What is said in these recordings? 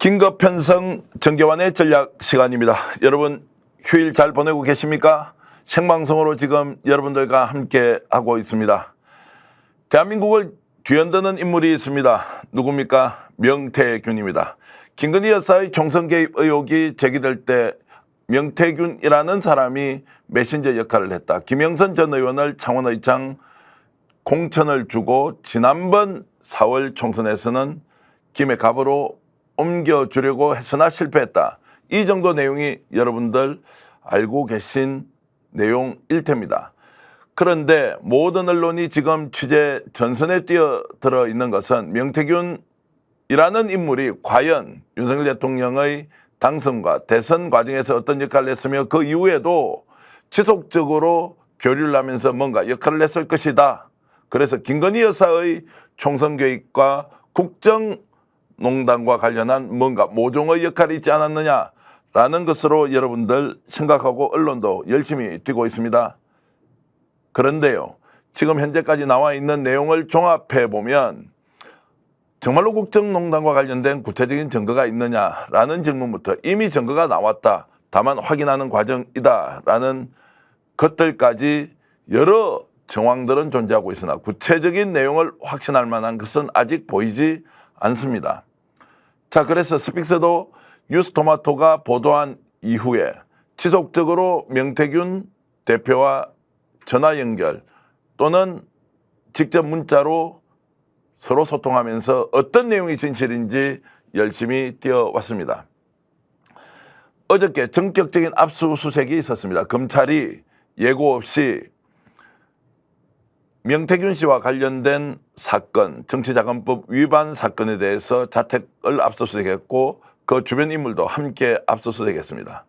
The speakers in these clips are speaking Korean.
긴급 편성 정계환의 전략 시간입니다. 여러분 휴일 잘 보내고 계십니까? 생방송으로 지금 여러분들과 함께 하고 있습니다. 대한민국을 뒤흔드는 인물이 있습니다. 누굽니까? 명태균입니다. 김건희 여사의 총선 개입 의혹이 제기될 때 명태균이라는 사람이 메신저 역할을 했다. 김영선 전 의원을 창원의장 공천을 주고 지난번 4월 총선에서는 김해 갑으로 옮겨주려고 했으나 실패했다. 이 정도 내용이 여러분들 알고 계신 내용일 테입니다. 그런데 모든 언론이 지금 취재 전선에 뛰어들어 있는 것은 명태균이라는 인물이 과연 윤석열 대통령의 당선과 대선 과정에서 어떤 역할을 했으며 그 이후에도 지속적으로 교류를 하면서 뭔가 역할을 했을 것이다. 그래서 김건희 여사의 총선 개입과 국정농단과 관련한 뭔가 모종의 역할이 있지 않았느냐라는 것으로 여러분들 생각하고 언론도 열심히 뛰고 있습니다. 그런데요, 지금 현재까지 나와 있는 내용을 종합해 보면 정말로 국정농단과 관련된 구체적인 증거가 있느냐라는 질문부터 이미 증거가 나왔다. 다만 확인하는 과정이다라는 것들까지 여러 정황들은 존재하고 있으나 구체적인 내용을 확신할 만한 것은 아직 보이지 않습니다. 자, 그래서 스픽스도 뉴스토마토가 보도한 이후에 지속적으로 명태균 대표와 전화 연결 또는 직접 문자로 서로 소통하면서 어떤 내용이 진실인지 열심히 뛰어왔습니다. 어저께 전격적인 압수수색이 있었습니다. 검찰이 예고 없이 명태균 씨와 관련된 사건, 정치자금법 위반 사건에 대해서 자택을 압수수색했고 그 주변 인물도 함께 압수수색했습니다.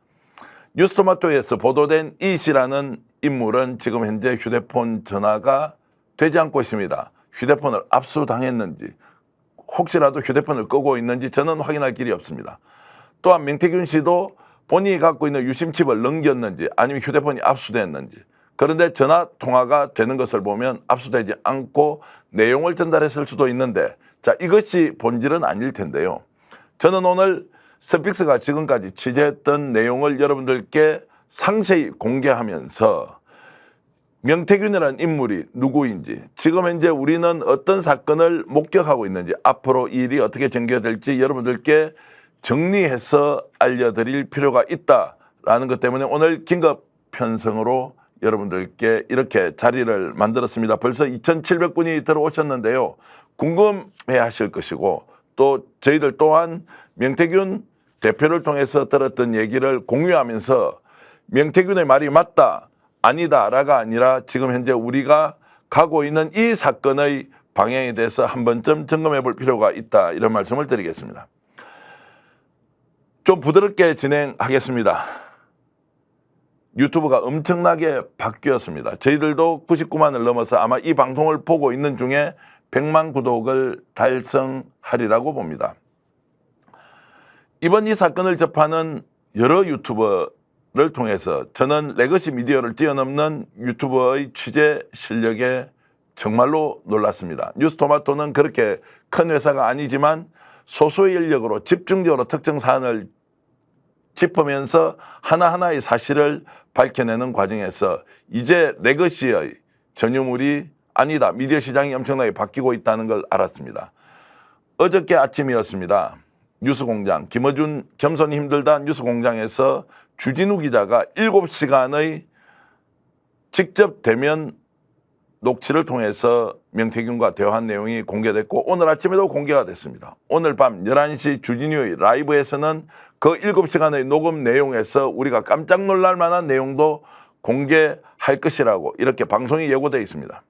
뉴스토마토에서 보도된 이 씨라는 인물은 지금 현재 휴대폰 전화가 되지 않고 있습니다. 휴대폰을 압수당했는지 혹시라도 휴대폰을 끄고 있는지 저는 확인할 길이 없습니다. 또한 명태균 씨도 본인이 갖고 있는 유심칩을 넘겼는지 아니면 휴대폰이 압수됐는지, 그런데 전화 통화가 되는 것을 보면 압수되지 않고 내용을 전달했을 수도 있는데, 자, 이것이 본질은 아닐 텐데요. 저는 오늘 스픽스가 지금까지 취재했던 내용을 여러분들께 상세히 공개하면서 명태균이라는 인물이 누구인지, 지금 현재 우리는 어떤 사건을 목격하고 있는지, 앞으로 이 일이 어떻게 전개될지 여러분들께 정리해서 알려드릴 필요가 있다라는 것 때문에 오늘 긴급 편성으로 여러분들께 이렇게 자리를 만들었습니다. 벌써 2,700분이 들어오셨는데요. 궁금해 하실 것이고 또 저희들 또한 명태균 대표를 통해서 들었던 얘기를 공유하면서 명태균의 말이 맞다, 아니다라가 아니라 지금 현재 우리가 가고 있는 이 사건의 방향에 대해서 한 번쯤 점검해 볼 필요가 있다, 이런 말씀을 드리겠습니다. 좀 부드럽게 진행하겠습니다. 유튜브가 엄청나게 바뀌었습니다. 저희들도 99만을 넘어서 아마 이 방송을 보고 있는 중에 100만 구독을 달성하리라고 봅니다. 이번 이 사건을 접하는 여러 유튜버를 통해서 저는 레거시 미디어를 뛰어넘는 유튜버의 취재 실력에 정말로 놀랐습니다. 뉴스토마토는 그렇게 큰 회사가 아니지만 소수의 인력으로 집중적으로 특정 사안을 짚으면서 하나하나의 사실을 밝혀내는 과정에서 이제 레거시의 전유물이 아니다, 미디어 시장이 엄청나게 바뀌고 있다는 걸 알았습니다. 어저께 아침이었습니다. 뉴스공장, 김어준 겸손이 힘들다 뉴스공장에서 주진우 기자가 7시간의 직접 대면 녹취를 통해서 명태균과 대화한 내용이 공개됐고 오늘 아침에도 공개가 됐습니다. 오늘 밤 11시 주진우의 라이브에서는 그 7시간의 녹음 내용에서 우리가 깜짝 놀랄 만한 내용도 공개할 것이라고 이렇게 방송이 예고되어 있습니다.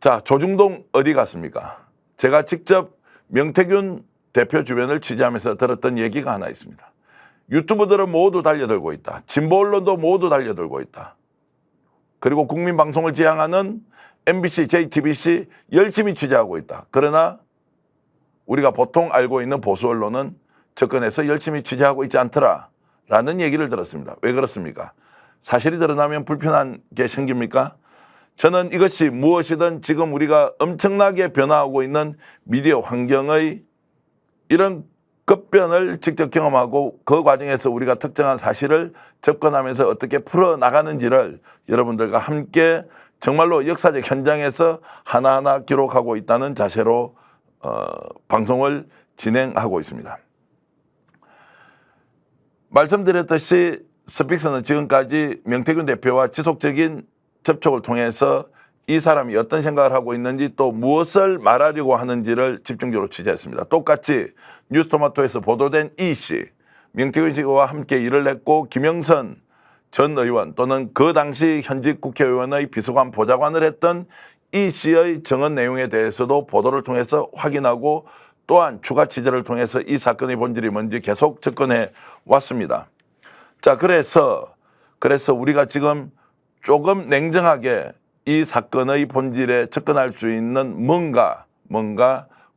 자, 조중동 어디 갔습니까? 제가 직접 명태균 대표 주변을 취재하면서 들었던 얘기가 하나 있습니다. 유튜브들은 모두 달려들고 있다. 진보 언론도 모두 달려들고 있다. 그리고 국민방송을 지향하는 MBC, JTBC 열심히 취재하고 있다. 그러나 우리가 보통 알고 있는 보수 언론은 접근해서 열심히 취재하고 있지 않더라라는 얘기를 들었습니다. 왜 그렇습니까? 사실이 드러나면 불편한 게 생깁니까? 저는 이것이 무엇이든 지금 우리가 엄청나게 변화하고 있는 미디어 환경의 이런 급변을 직접 경험하고 그 과정에서 우리가 특정한 사실을 접근하면서 어떻게 풀어나가는지를 여러분들과 함께 정말로 역사적 현장에서 하나하나 기록하고 있다는 자세로 방송을 진행하고 있습니다. 말씀드렸듯이 스픽스는 지금까지 명태균 대표와 지속적인 접촉을 통해서 이 사람이 어떤 생각을 하고 있는지 또 무엇을 말하려고 하는지를 집중적으로 취재했습니다. 똑같이 뉴스토마토에서 보도된 이 씨, 명태균 씨와 함께 일을 했고 김영선 전 의원 또는 그 당시 현직 국회의원의 비서관 보좌관을 했던 이 씨의 증언 내용에 대해서도 보도를 통해서 확인하고 또한 추가 취재를 통해서 이 사건의 본질이 뭔지 계속 접근해 왔습니다. 자, 그래서 우리가 지금 조금 냉정하게 이 사건의 본질에 접근할 수 있는 뭔가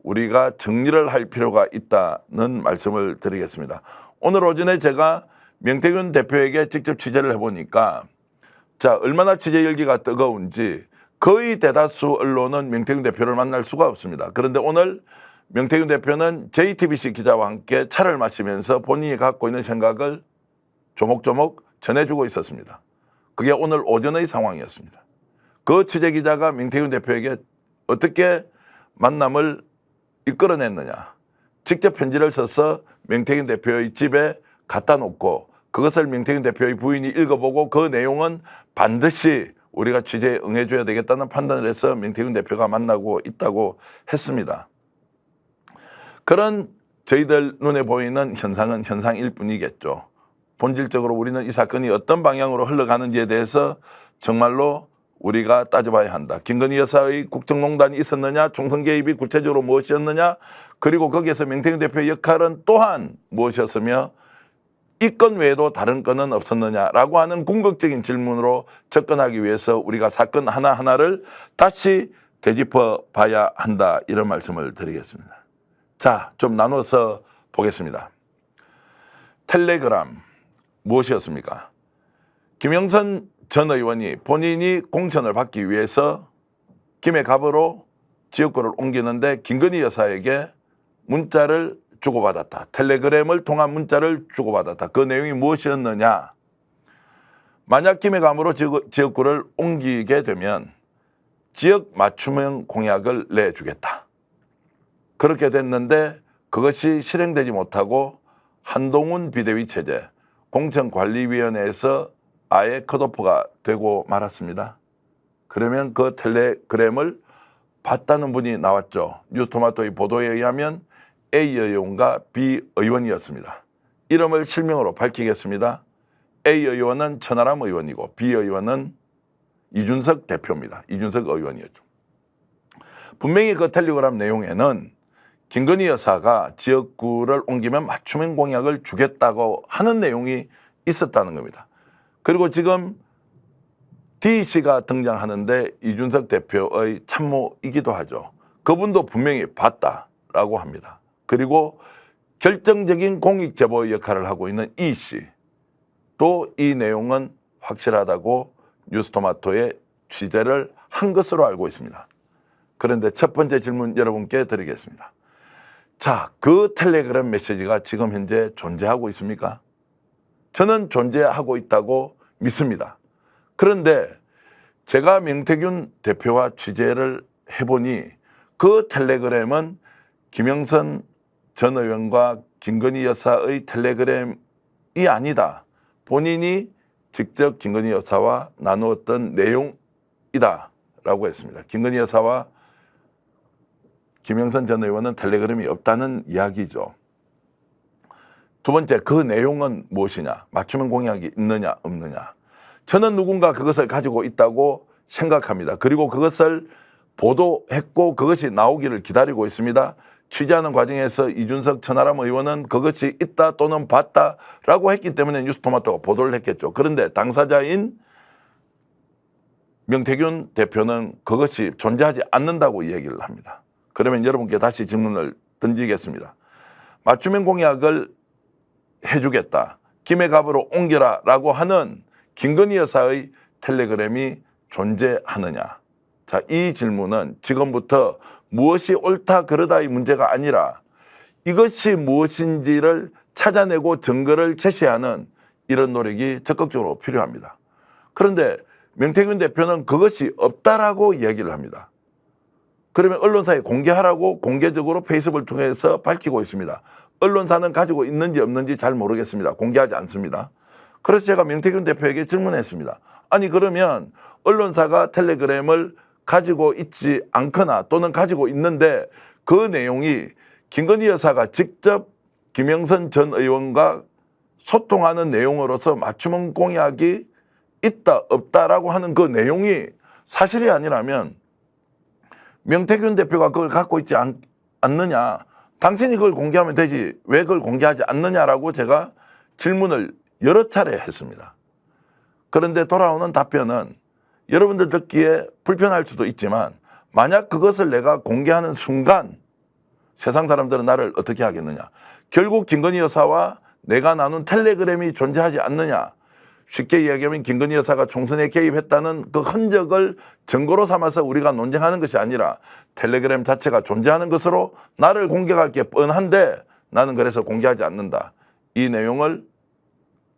우리가 정리를 할 필요가 있다는 말씀을 드리겠습니다. 오늘 오전에 제가 명태균 대표에게 직접 취재를 해보니까 자, 얼마나 취재 열기가 뜨거운지 거의 대다수 언론은 명태균 대표를 만날 수가 없습니다. 그런데 오늘 명태균 대표는 JTBC 기자와 함께 차를 마시면서 본인이 갖고 있는 생각을 조목조목 전해주고 있었습니다. 그게 오늘 오전의 상황이었습니다. 그 취재기자가 명태균 대표에게 어떻게 만남을 이끌어냈느냐. 직접 편지를 써서 명태균 대표의 집에 갖다 놓고 그것을 명태균 대표의 부인이 읽어보고 그 내용은 반드시 우리가 취재에 응해줘야 되겠다는 판단을 해서 명태균 대표가 만나고 있다고 했습니다. 그런 저희들 눈에 보이는 현상은 현상일 뿐이겠죠. 본질적으로 우리는 이 사건이 어떤 방향으로 흘러가는지에 대해서 정말로 우리가 따져봐야 한다. 김건희 여사의 국정농단이 있었느냐, 총선 개입이 구체적으로 무엇이었느냐, 그리고 거기에서 명태균 대표의 역할은 또한 무엇이었으며 이 건 외에도 다른 건은 없었느냐라고 하는 궁극적인 질문으로 접근하기 위해서 우리가 사건 하나하나를 다시 되짚어 봐야 한다. 이런 말씀을 드리겠습니다. 자, 좀 나눠서 보겠습니다. 텔레그램 무엇이었습니까? 김영선 전 의원이 본인이 공천을 받기 위해서 김해갑으로 지역구를 옮기는데 김건희 여사에게 문자를 주고받았다. 텔레그램을 통한 문자를 주고받았다. 그 내용이 무엇이었느냐? 만약 김해갑으로 지역구를 옮기게 되면 지역 맞춤형 공약을 내주겠다. 그렇게 됐는데 그것이 실행되지 못하고 한동훈 비대위 체제, 공천관리위원회에서 아예 컷오프가 되고 말았습니다. 그러면 그 텔레그램을 봤다는 분이 나왔죠. 뉴스토마토의 보도에 의하면 A 의원과 B 의원이었습니다. 이름을 실명으로 밝히겠습니다. A 의원은 천하람 의원이고 B 의원은 이준석 대표입니다. 이준석 의원이었죠. 분명히 그 텔레그램 내용에는 김건희 여사가 지역구를 옮기면 맞춤형 공약을 주겠다고 하는 내용이 있었다는 겁니다. 그리고 지금 D씨가 등장하는데 이준석 대표의 참모이기도 하죠. 그분도 분명히 봤다라고 합니다. 그리고 결정적인 공익제보 역할을 하고 있는 E씨 또 이 내용은 확실하다고 뉴스토마토에 취재를 한 것으로 알고 있습니다. 그런데 첫 번째 질문 여러분께 드리겠습니다. 자, 그 텔레그램 메시지가 지금 현재 존재하고 있습니까? 저는 존재하고 있다고 믿습니다. 그런데 제가 명태균 대표와 취재를 해보니 그 텔레그램은 김영선 전 의원과 김건희 여사의 텔레그램이 아니다. 본인이 직접 김건희 여사와 나누었던 내용이다 라고 했습니다. 김건희 여사와 김영선 전 의원은 텔레그램이 없다는 이야기죠. 두 번째, 그 내용은 무엇이냐? 맞춤형 공약이 있느냐 없느냐? 저는 누군가 그것을 가지고 있다고 생각합니다. 그리고 그것을 보도했고 그것이 나오기를 기다리고 있습니다. 취재하는 과정에서 이준석 천하람 의원은 그것이 있다 또는 봤다라고 했기 때문에 뉴스토마토가 보도를 했겠죠. 그런데 당사자인 명태균 대표는 그것이 존재하지 않는다고 얘기를 합니다. 그러면 여러분께 다시 질문을 던지겠습니다. 맞춤형 공약을 해주겠다. 김해갑으로 옮겨라 라고 하는 김건희 여사의 텔레그램이 존재하느냐. 자, 이 질문은 지금부터 무엇이 옳다 그르다의 문제가 아니라 이것이 무엇인지를 찾아내고 증거를 제시하는 이런 노력이 적극적으로 필요합니다. 그런데 명태균 대표는 그것이 없다라고 이야기를 합니다. 그러면 언론사에 공개하라고 공개적으로 페이스북을 통해서 밝히고 있습니다. 언론사는 가지고 있는지 없는지 잘 모르겠습니다. 공개하지 않습니다. 그래서 제가 명태균 대표에게 질문했습니다. 아니 그러면 언론사가 텔레그램을 가지고 있지 않거나 또는 가지고 있는데 그 내용이 김건희 여사가 직접 김영선 전 의원과 소통하는 내용으로서 맞춤형 공약이 있다 없다라고 하는 그 내용이 사실이 아니라면 명태균 대표가 그걸 갖고 있지 않느냐, 당신이 그걸 공개하면 되지 왜 그걸 공개하지 않느냐라고 제가 질문을 여러 차례 했습니다. 그런데 돌아오는 답변은 여러분들 듣기에 불편할 수도 있지만 만약 그것을 내가 공개하는 순간 세상 사람들은 나를 어떻게 하겠느냐. 결국 김건희 여사와 내가 나눈 텔레그램이 존재하지 않느냐. 쉽게 이야기하면 김건희 여사가 총선에 개입했다는 그 흔적을 증거로 삼아서 우리가 논쟁하는 것이 아니라 텔레그램 자체가 존재하는 것으로 나를 공격할 게 뻔한데 나는 그래서 공개하지 않는다. 이 내용을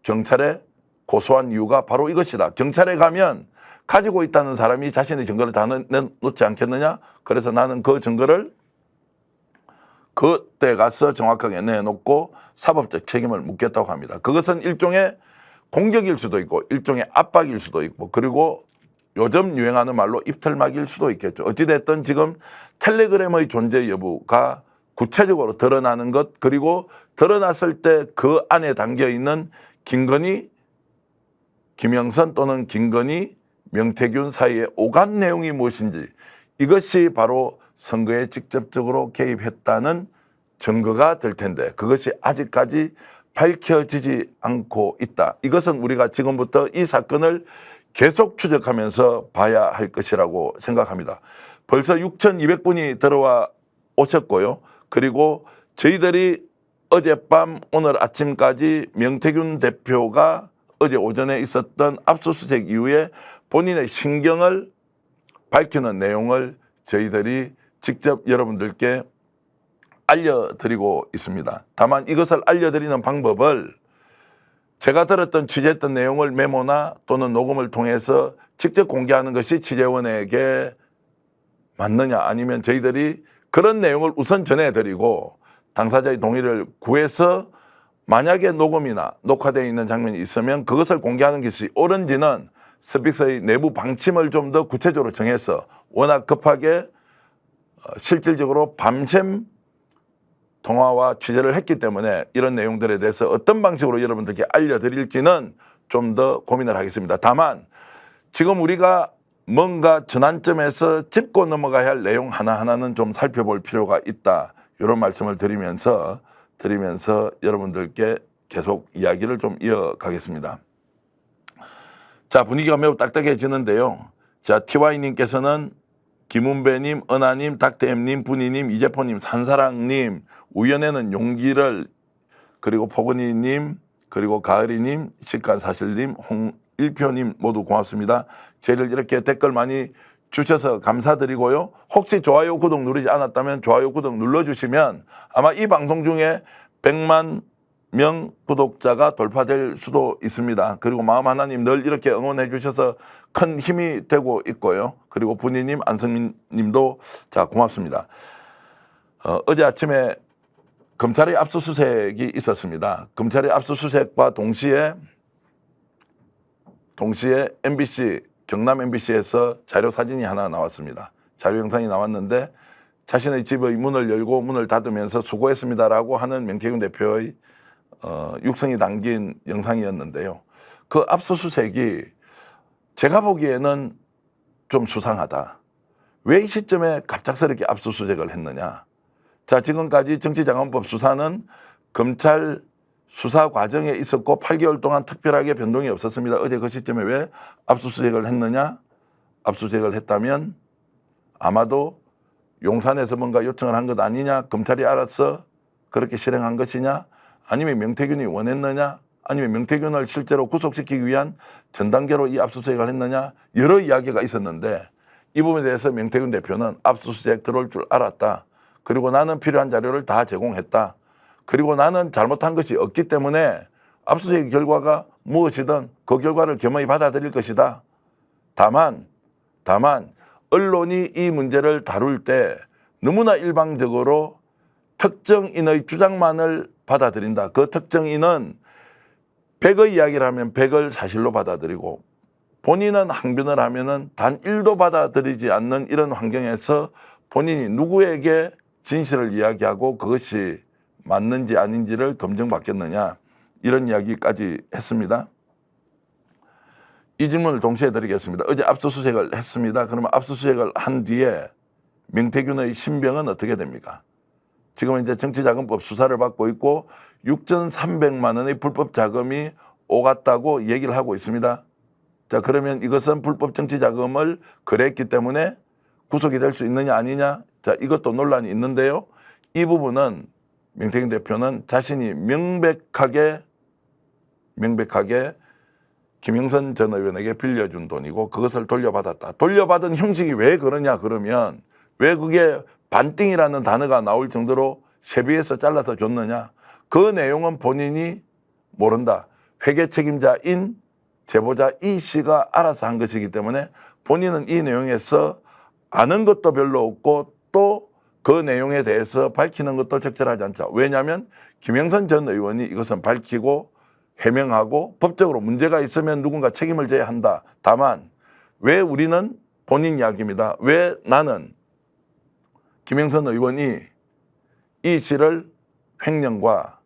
경찰에 고소한 이유가 바로 이것이다. 경찰에 가면 가지고 있다는 사람이 자신의 증거를 다 내놓지 않겠느냐. 그래서 나는 그 증거를 그때 가서 정확하게 내놓고 사법적 책임을 묻겠다고 합니다. 그것은 일종의 공격일 수도 있고 일종의 압박일 수도 있고 그리고 요즘 유행하는 말로 입틀막일 수도 있겠죠. 어찌됐든 지금 텔레그램의 존재 여부가 구체적으로 드러나는 것 그리고 드러났을 때 그 안에 담겨있는 김건희, 김영선 또는 김건희, 명태균 사이의 오간 내용이 무엇인지 이것이 바로 선거에 직접적으로 개입했다는 증거가 될 텐데 그것이 아직까지 밝혀지지 않고 있다. 이것은 우리가 지금부터 이 사건을 계속 추적하면서 봐야 할 것이라고 생각합니다. 벌써 6,200분이 들어와 오셨고요. 그리고 저희들이 어젯밤 오늘 아침까지 명태균 대표가 어제 오전에 있었던 압수수색 이후에 본인의 신경을 밝히는 내용을 저희들이 직접 여러분들께 알려드리고 있습니다. 다만 이것을 알려드리는 방법을 제가 들었던 취재했던 내용을 메모나 또는 녹음을 통해서 직접 공개하는 것이 취재원에게 맞느냐 아니면 저희들이 그런 내용을 우선 전해드리고 당사자의 동의를 구해서 만약에 녹음이나 녹화되어 있는 장면이 있으면 그것을 공개하는 것이 옳은지는 스픽스의 내부 방침을 좀 더 구체적으로 정해서 워낙 급하게 실질적으로 밤샘 통화와 취재를 했기 때문에 이런 내용들에 대해서 어떤 방식으로 여러분들께 알려드릴지는 좀 더 고민을 하겠습니다. 다만 지금 우리가 뭔가 전환점에서 짚고 넘어가야 할 내용 하나하나는 좀 살펴볼 필요가 있다. 이런 말씀을 드리면서 여러분들께 계속 이야기를 좀 이어가겠습니다. 자, 분위기가 매우 딱딱해지는데요. 자, TY님께서는 김은배님, 은하님, 닥터엠님, 분이님, 이재포님, 산사랑님, 우연에는 용기를 그리고 포근이님 그리고 가을이님, 식간사실님, 홍일표님 모두 고맙습니다. 저희를 이렇게 댓글 많이 주셔서 감사드리고요. 혹시 좋아요, 구독 누르지 않았다면 좋아요, 구독 눌러주시면 아마 이 방송 중에 100만 명 구독자가 돌파될 수도 있습니다. 그리고 마음 하나님 늘 이렇게 응원해 주셔서 큰 힘이 되고 있고요. 그리고 분이님, 안성민 님도 자 고맙습니다. 어제 아침에 검찰의 압수수색이 있었습니다. 검찰의 압수수색과 동시에 MBC, 경남 MBC에서 자료 사진이 하나 나왔습니다. 자료 영상이 나왔는데 자신의 집의 문을 열고 문을 닫으면서 수고했습니다라고 하는 명태균 대표의 육성이 담긴 영상이었는데요. 그 압수수색이 제가 보기에는 좀 수상하다. 왜 이 시점에 갑작스럽게 압수수색을 했느냐. 자, 지금까지 정치자금법 수사는 검찰 수사 과정에 있었고 8개월 동안 특별하게 변동이 없었습니다. 어제 그 시점에 왜 압수수색을 했느냐? 압수수색을 했다면 아마도 용산에서 뭔가 요청을 한 것 아니냐? 검찰이 알아서 그렇게 실행한 것이냐? 아니면 명태균이 원했느냐? 아니면 명태균을 실제로 구속시키기 위한 전 단계로 이 압수수색을 했느냐? 여러 이야기가 있었는데 이 부분에 대해서 명태균 대표는 압수수색 들어올 줄 알았다. 그리고 나는 필요한 자료를 다 제공했다. 그리고 나는 잘못한 것이 없기 때문에 압수수색 결과가 무엇이든 그 결과를 겸허히 받아들일 것이다. 다만 언론이 이 문제를 다룰 때 너무나 일방적으로 특정인의 주장만을 받아들인다. 그 특정인은 100의 이야기를 하면 100을 사실로 받아들이고 본인은 항변을 하면은 단 1도 받아들이지 않는 이런 환경에서 본인이 누구에게 진실을 이야기하고 그것이 맞는지 아닌지를 검증받겠느냐, 이런 이야기까지 했습니다. 이 질문을 동시에 드리겠습니다. 어제 압수수색을 했습니다. 그러면 압수수색을 한 뒤에 명태균의 신병은 어떻게 됩니까? 지금 이제 정치자금법 수사를 받고 있고 6,300만 원의 불법 자금이 오갔다고 얘기를 하고 있습니다. 자, 그러면 이것은 불법 정치자금을 거래했기 때문에 구속이 될 수 있느냐 아니냐? 자, 이것도 논란이 있는데요. 이 부분은 명태균 대표는 자신이 명백하게 김영선 전 의원에게 빌려준 돈이고 그것을 돌려받았다. 돌려받은 형식이 왜 그러냐 그러면 왜 그게 반띵이라는 단어가 나올 정도로 세비에서 잘라서 줬느냐. 그 내용은 본인이 모른다. 회계 책임자인 제보자 이 씨가 알아서 한 것이기 때문에 본인은 이 내용에서 아는 것도 별로 없고 또 그 내용에 대해서 밝히는 것도 적절하지 않다. 왜냐하면 김영선 전 의원이 이것은 밝히고 해명하고 법적으로 문제가 있으면 누군가 책임을 져야 한다. 다만 왜 우리는 본인 이야기입니다. 왜 나는 김영선 의원이 이 씨를 횡령과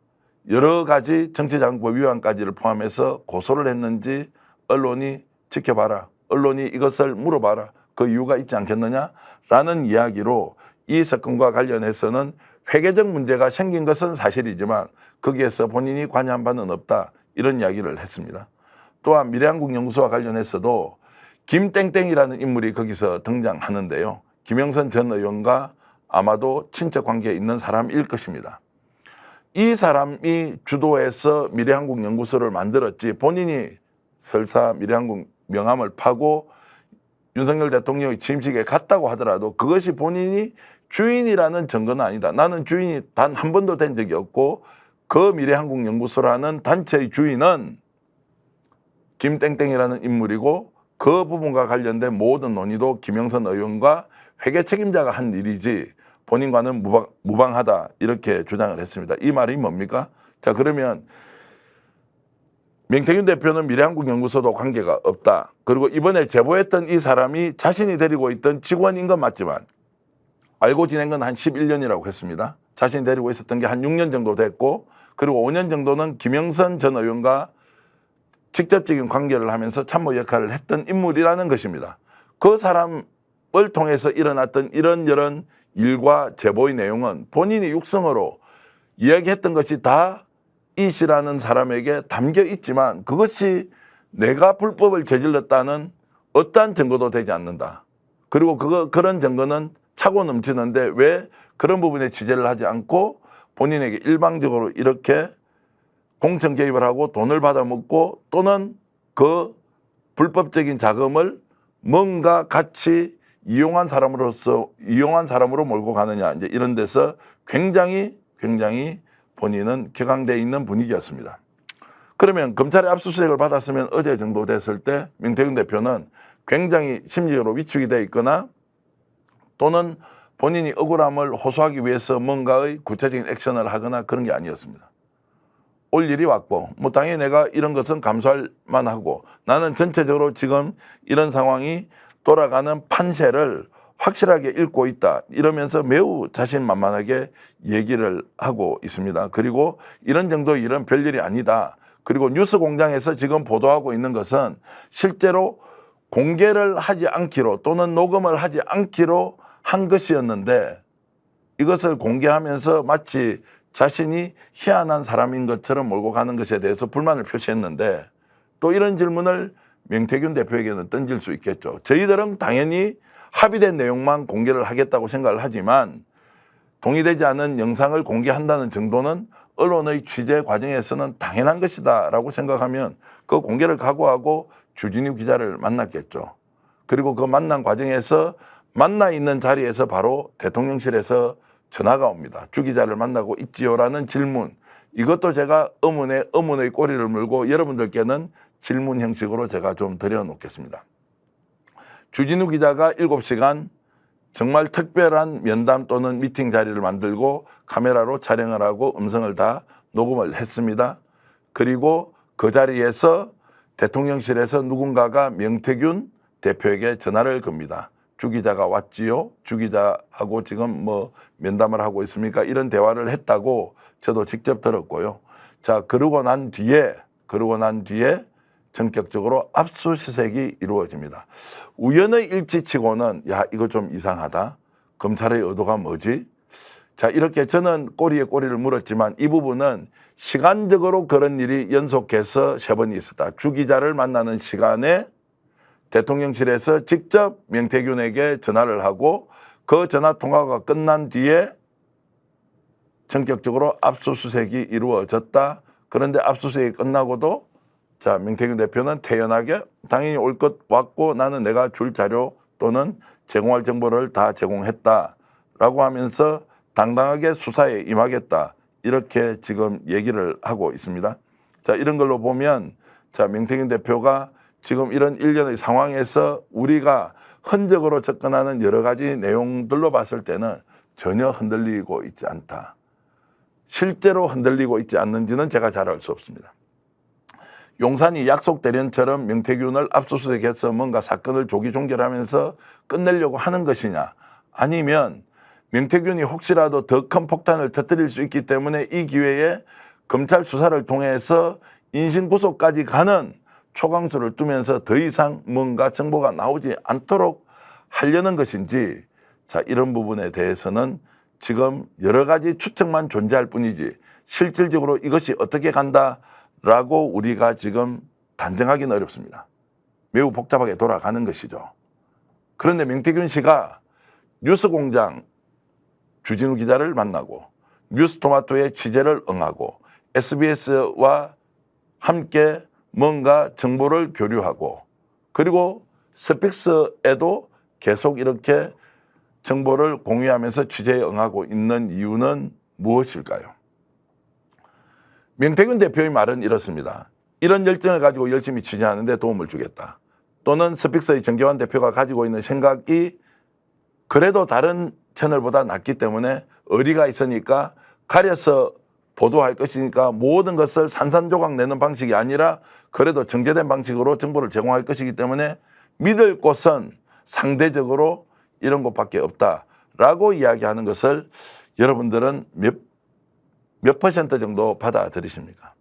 여러 가지 정치자금법 위반까지를 포함해서 고소를 했는지 언론이 지켜봐라. 언론이 이것을 물어봐라. 그 이유가 있지 않겠느냐라는 이야기로 이 사건과 관련해서는 회계적 문제가 생긴 것은 사실이지만 거기에서 본인이 관여한 바는 없다. 이런 이야기를 했습니다. 또한 미래한국연구소와 관련해서도 김땡땡이라는 인물이 거기서 등장하는데요. 김영선 전 의원과 아마도 친척 관계에 있는 사람일 것입니다. 이 사람이 주도해서 미래한국연구소를 만들었지 본인이 설사 미래한국 명함을 파고 윤석열 대통령의 취임식에 갔다고 하더라도 그것이 본인이 주인이라는 증거는 아니다. 나는 주인이 단 한 번도 된 적이 없고 그 미래한국연구소라는 단체의 주인은 김땡땡이라는 인물이고 그 부분과 관련된 모든 논의도 김영선 의원과 회계 책임자가 한 일이지 본인과는 무방하다 이렇게 주장을 했습니다. 이 말이 뭡니까? 자, 그러면 명태균 대표는 미래한국연구소도 관계가 없다. 그리고 이번에 제보했던 이 사람이 자신이 데리고 있던 직원인 건 맞지만 알고 지낸 건 한 11년이라고 했습니다. 자신이 데리고 있었던 게 한 6년 정도 됐고 그리고 5년 정도는 김영선 전 의원과 직접적인 관계를 하면서 참모 역할을 했던 인물이라는 것입니다. 그 사람을 통해서 일어났던 이런저런 일과 제보의 내용은 본인이 육성으로 이야기했던 것이 다 이 씨라는 사람에게 담겨 있지만 그것이 내가 불법을 저질렀다는 어떠한 증거도 되지 않는다. 그리고 그런 증거는 차고 넘치는데 왜 그런 부분에 취재를 하지 않고 본인에게 일방적으로 이렇게 공천 개입을 하고 돈을 받아먹고 또는 그 불법적인 자금을 뭔가 같이 이용한 사람으로 몰고 가느냐, 이제 이런 데서 굉장히 본인은 격앙되어 있는 분위기였습니다. 그러면 검찰의 압수수색을 받았으면 어제 정도 됐을 때 명태균 대표는 굉장히 심리적으로 위축이 되어 있거나 또는 본인이 억울함을 호소하기 위해서 뭔가의 구체적인 액션을 하거나 그런 게 아니었습니다. 올 일이 왔고 당연히 내가 이런 것은 감수할 만하고 나는 전체적으로 지금 이런 상황이 돌아가는 판세를 확실하게 읽고 있다. 이러면서 매우 자신만만하게 얘기를 하고 있습니다. 그리고 이런 정도 일은 별일이 아니다. 그리고 뉴스공장에서 지금 보도하고 있는 것은 실제로 공개를 하지 않기로 또는 녹음을 하지 않기로 한 것이었는데 이것을 공개하면서 마치 자신이 희한한 사람인 것처럼 몰고 가는 것에 대해서 불만을 표시했는데 또 이런 질문을 명태균 대표에게는 던질 수 있겠죠. 저희들은 당연히 합의된 내용만 공개를 하겠다고 생각을 하지만 동의되지 않은 영상을 공개한다는 정도는 언론의 취재 과정에서는 당연한 것이다 라고 생각하면 그 공개를 각오하고 주진우 기자를 만났겠죠. 그리고 그 만난 과정에서 만나 있는 자리에서 바로 대통령실에서 전화가 옵니다. 주 기자를 만나고 있지요라는 질문. 이것도 제가 의문의 꼬리를 물고 여러분들께는 질문 형식으로 제가 좀 드려놓겠습니다. 주진우 기자가 7시간 정말 특별한 면담 또는 미팅 자리를 만들고 카메라로 촬영을 하고 음성을 다 녹음을 했습니다. 그리고 그 자리에서 대통령실에서 누군가가 명태균 대표에게 전화를 겁니다. 주 기자가 왔지요? 주 기자하고 지금 뭐 면담을 하고 있습니까? 이런 대화를 했다고 저도 직접 들었고요. 자, 그러고 난 뒤에 전격적으로 압수수색이 이루어집니다. 우연의 일치치고는 야, 이거 좀 이상하다. 검찰의 의도가 뭐지? 자, 이렇게 저는 꼬리에 꼬리를 물었지만 이 부분은 시간적으로 그런 일이 연속해서 3번이 있었다. 주 기자를 만나는 시간에 대통령실에서 직접 명태균에게 전화를 하고 그 전화 통화가 끝난 뒤에 전격적으로 압수수색이 이루어졌다. 그런데 압수수색이 끝나고도 자, 명태균 대표는 태연하게 당연히 올 것 왔고 나는 내가 줄 자료 또는 제공할 정보를 다 제공했다라고 하면서 당당하게 수사에 임하겠다. 이렇게 지금 얘기를 하고 있습니다. 자, 이런 걸로 보면 자, 명태균 대표가 지금 이런 일련의 상황에서 우리가 흔적으로 접근하는 여러 가지 내용들로 봤을 때는 전혀 흔들리고 있지 않다. 실제로 흔들리고 있지 않는지는 제가 잘 알 수 없습니다. 용산이 약속 대련처럼 명태균을 압수수색해서 뭔가 사건을 조기 종결하면서 끝내려고 하는 것이냐, 아니면 명태균이 혹시라도 더 큰 폭탄을 터뜨릴 수 있기 때문에 이 기회에 검찰 수사를 통해서 인신구속까지 가는 초강수를 두면서 더 이상 뭔가 정보가 나오지 않도록 하려는 것인지, 자, 이런 부분에 대해서는 지금 여러 가지 추측만 존재할 뿐이지 실질적으로 이것이 어떻게 간다라고 우리가 지금 단정하기는 어렵습니다. 매우 복잡하게 돌아가는 것이죠. 그런데 명태균 씨가 뉴스공장 주진우 기자를 만나고 뉴스토마토의 취재를 응하고 SBS와 함께 뭔가 정보를 교류하고 그리고 스픽스에도 계속 이렇게 정보를 공유하면서 취재에 응하고 있는 이유는 무엇일까요? 명태균 대표의 말은 이렇습니다. 이런 열정을 가지고 열심히 취재하는데 도움을 주겠다. 또는 스픽스의 정계환 대표가 가지고 있는 생각이 그래도 다른 채널보다 낫기 때문에 의리가 있으니까 가려서 보도할 것이니까 모든 것을 산산조각 내는 방식이 아니라 그래도 정제된 방식으로 정보를 제공할 것이기 때문에 믿을 곳은 상대적으로 이런 곳밖에 없다라고 이야기하는 것을 여러분들은 몇 퍼센트 정도 받아들이십니까?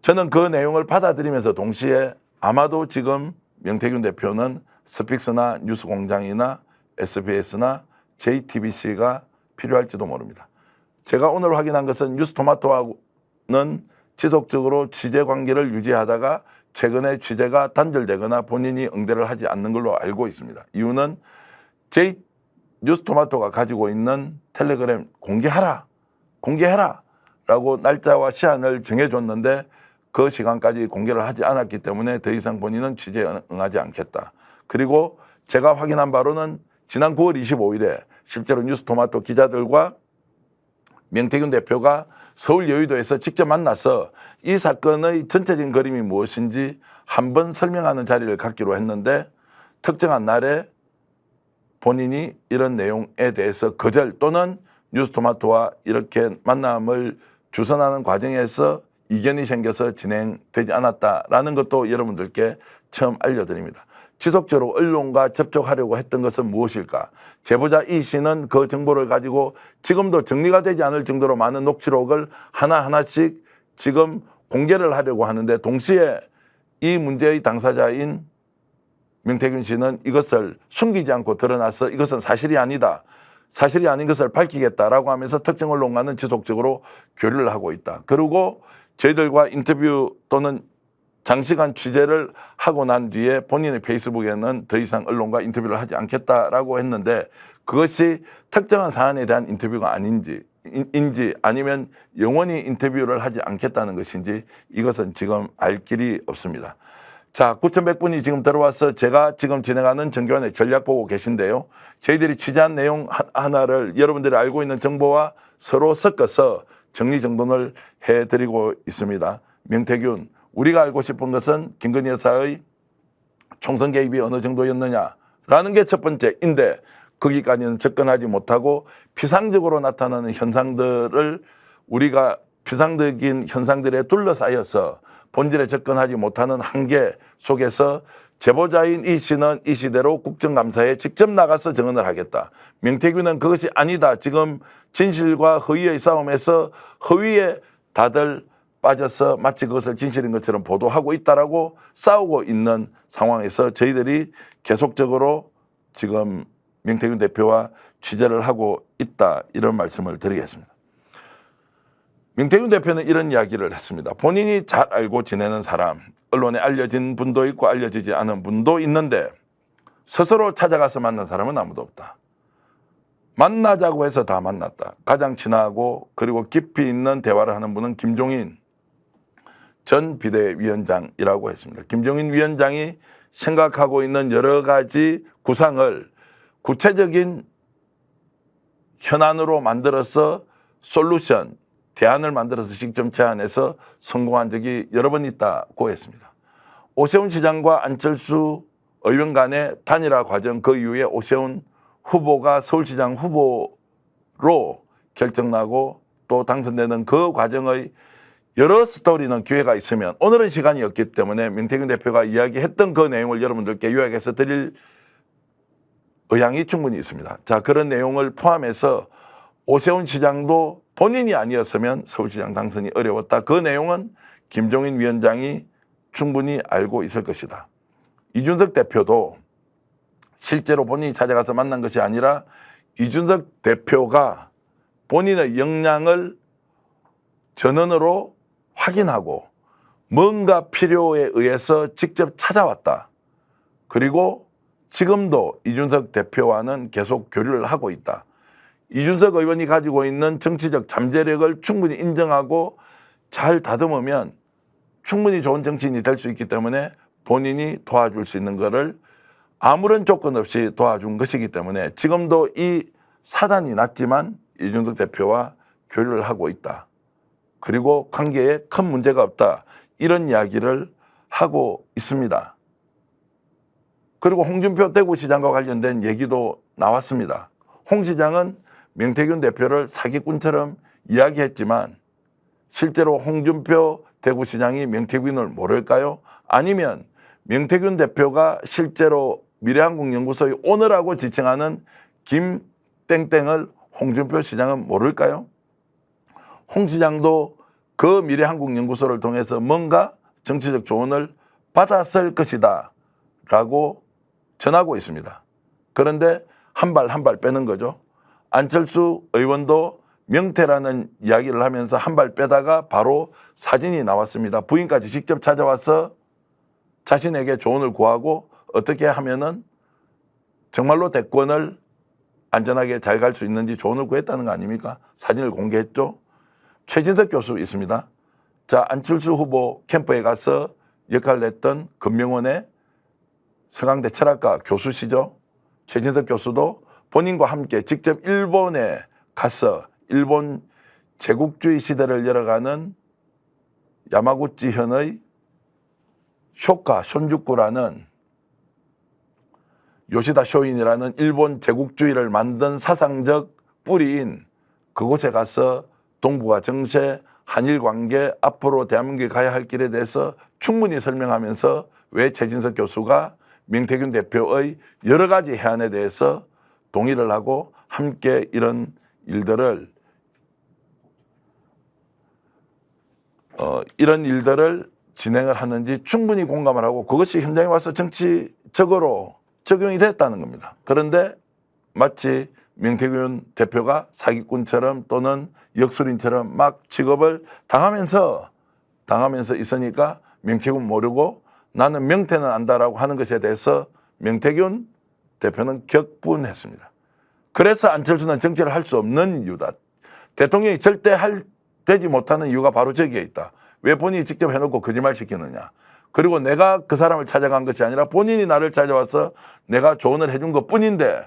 저는 그 내용을 받아들이면서 동시에 아마도 지금 명태균 대표는 스픽스나 뉴스공장이나 SBS나 JTBC가 필요할지도 모릅니다. 제가 오늘 확인한 것은 뉴스토마토하고는 지속적으로 취재 관계를 유지하다가 최근에 취재가 단절되거나 본인이 응대를 하지 않는 걸로 알고 있습니다. 이유는 뉴스토마토가 가지고 있는 텔레그램 공개해라 라고 날짜와 시한을 정해줬는데 그 시간까지 공개를 하지 않았기 때문에 더 이상 본인은 취재에 응하지 않겠다. 그리고 제가 확인한 바로는 지난 9월 25일에 실제로 뉴스토마토 기자들과 명태균 대표가 서울 여의도에서 직접 만나서 이 사건의 전체적인 그림이 무엇인지 한번 설명하는 자리를 갖기로 했는데 특정한 날에 본인이 이런 내용에 대해서 거절 또는 뉴스토마토와 이렇게 만남을 주선하는 과정에서 이견이 생겨서 진행되지 않았다라는 것도 여러분들께 처음 알려드립니다. 지속적으로 언론과 접촉하려고 했던 것은 무엇일까? 제보자 이 씨는 그 정보를 가지고 지금도 정리가 되지 않을 정도로 많은 녹취록을 하나하나씩 지금 공개를 하려고 하는데 동시에 이 문제의 당사자인 명태균 씨는 이것을 숨기지 않고 드러나서 이것은 사실이 아니다. 사실이 아닌 것을 밝히겠다라고 하면서 특정 언론과는 지속적으로 교류를 하고 있다. 그리고 저희들과 인터뷰 또는 장시간 취재를 하고 난 뒤에 본인의 페이스북에는 더 이상 언론과 인터뷰를 하지 않겠다라고 했는데 그것이 특정한 사안에 대한 인터뷰가 아닌지 아니면 영원히 인터뷰를 하지 않겠다는 것인지 이것은 지금 알 길이 없습니다. 자, 9,100분이 지금 들어와서 제가 지금 진행하는 정교환의 전략 보고 계신데요. 저희들이 취재한 내용 하나를 여러분들이 알고 있는 정보와 서로 섞어서 정리정돈을 해드리고 있습니다. 명태균, 우리가 알고 싶은 것은 김건희 여사의 총선 개입이 어느 정도였느냐라는 게 첫 번째인데 거기까지는 접근하지 못하고 피상적으로 나타나는 현상들을 우리가 피상적인 현상들에 둘러싸여서 본질에 접근하지 못하는 한계 속에서 제보자인 이 씨는 이 시대로 국정감사에 직접 나가서 증언을 하겠다. 명태균은 그것이 아니다. 지금 진실과 허위의 싸움에서 허위에 다들 빠져서 마치 그것을 진실인 것처럼 보도하고 있다라고 싸우고 있는 상황에서 저희들이 계속적으로 지금 명태균 대표와 취재를 하고 있다. 이런 말씀을 드리겠습니다. 명태균 대표는 이런 이야기를 했습니다. 본인이 잘 알고 지내는 사람, 언론에 알려진 분도 있고 알려지지 않은 분도 있는데 스스로 찾아가서 만난 사람은 아무도 없다. 만나자고 해서 다 만났다. 가장 친하고 그리고 깊이 있는 대화를 하는 분은 김종인 전 비대위원장이라고 했습니다. 김종인 위원장이 생각하고 있는 여러 가지 구상을 구체적인 현안으로 만들어서 솔루션, 대안을 만들어서 직접 제안해서 성공한 적이 여러 번 있다고 했습니다. 오세훈 시장과 안철수 의원 간의 단일화 과정, 그 이후에 오세훈 후보가 서울시장 후보로 결정나고 또 당선되는 그 과정의 여러 스토리는 기회가 있으면 오늘은 시간이 없기 때문에 명태균 대표가 이야기했던 그 내용을 여러분들께 요약해서 드릴 의향이 충분히 있습니다. 자, 그런 내용을 포함해서 오세훈 시장도 본인이 아니었으면 서울시장 당선이 어려웠다. 그 내용은 김종인 위원장이 충분히 알고 있을 것이다. 이준석 대표도 실제로 본인이 찾아가서 만난 것이 아니라 이준석 대표가 본인의 역량을 전원으로 확인하고 뭔가 필요에 의해서 직접 찾아왔다. 그리고 지금도 이준석 대표와는 계속 교류를 하고 있다. 이준석 의원이 가지고 있는 정치적 잠재력을 충분히 인정하고 잘 다듬으면 충분히 좋은 정치인이 될 수 있기 때문에 본인이 도와줄 수 있는 것을 아무런 조건 없이 도와준 것이기 때문에 지금도 이 사단이 났지만 이준석 대표와 교류를 하고 있다. 그리고 관계에 큰 문제가 없다. 이런 이야기를 하고 있습니다. 그리고 홍준표 대구시장과 관련된 얘기도 나왔습니다. 홍 시장은 명태균 대표를 사기꾼처럼 이야기했지만 실제로 홍준표 대구시장이 명태균을 모를까요? 아니면 명태균 대표가 실제로 미래한국연구소의 오너라고 지칭하는 김땡땡을 홍준표 시장은 모를까요? 홍 시장도 그 미래한국연구소를 통해서 뭔가 정치적 조언을 받았을 것이다 라고 전하고 있습니다. 그런데 한 발 한 발 빼는 거죠. 안철수 의원도 명태라는 이야기를 하면서 한 발 빼다가 바로 사진이 나왔습니다. 부인까지 직접 찾아와서 자신에게 조언을 구하고 어떻게 하면은 정말로 대권을 안전하게 잘 갈 수 있는지 조언을 구했다는 거 아닙니까? 사진을 공개했죠. 최진석 교수 있습니다. 자, 안철수 후보 캠프에 가서 역할을 했던 금명원의 서강대 철학과 교수시죠. 최진석 교수도 본인과 함께 직접 일본에 가서 일본 제국주의 시대를 열어가는 야마구치현의 쇼카 쇼인주쿠라는 요시다 쇼인이라는 일본 제국주의를 만든 사상적 뿌리인 그곳에 가서 동북아 정세, 한일 관계, 앞으로 대한민국이 가야 할 길에 대해서 충분히 설명하면서 왜 최진석 교수가 명태균 대표의 여러 가지 해안에 대해서 동의를 하고 함께 이런 일들을 진행을 하는지 충분히 공감을 하고 그것이 현장에 와서 정치적으로 적용이 됐다는 겁니다. 그런데 마치 명태균 대표가 사기꾼처럼 또는 역술인처럼 막 취급을 당하면서 있으니까 명태균 모르고 나는 명태는 안다라고 하는 것에 대해서 명태균 대표는 격분했습니다. 그래서 안철수는 정치를 할 수 없는 이유다. 대통령이 절대 되지 못하는 이유가 바로 저기에 있다. 왜 본인이 직접 해놓고 거짓말 시키느냐. 그리고 내가 그 사람을 찾아간 것이 아니라 본인이 나를 찾아와서 내가 조언을 해준 것뿐인데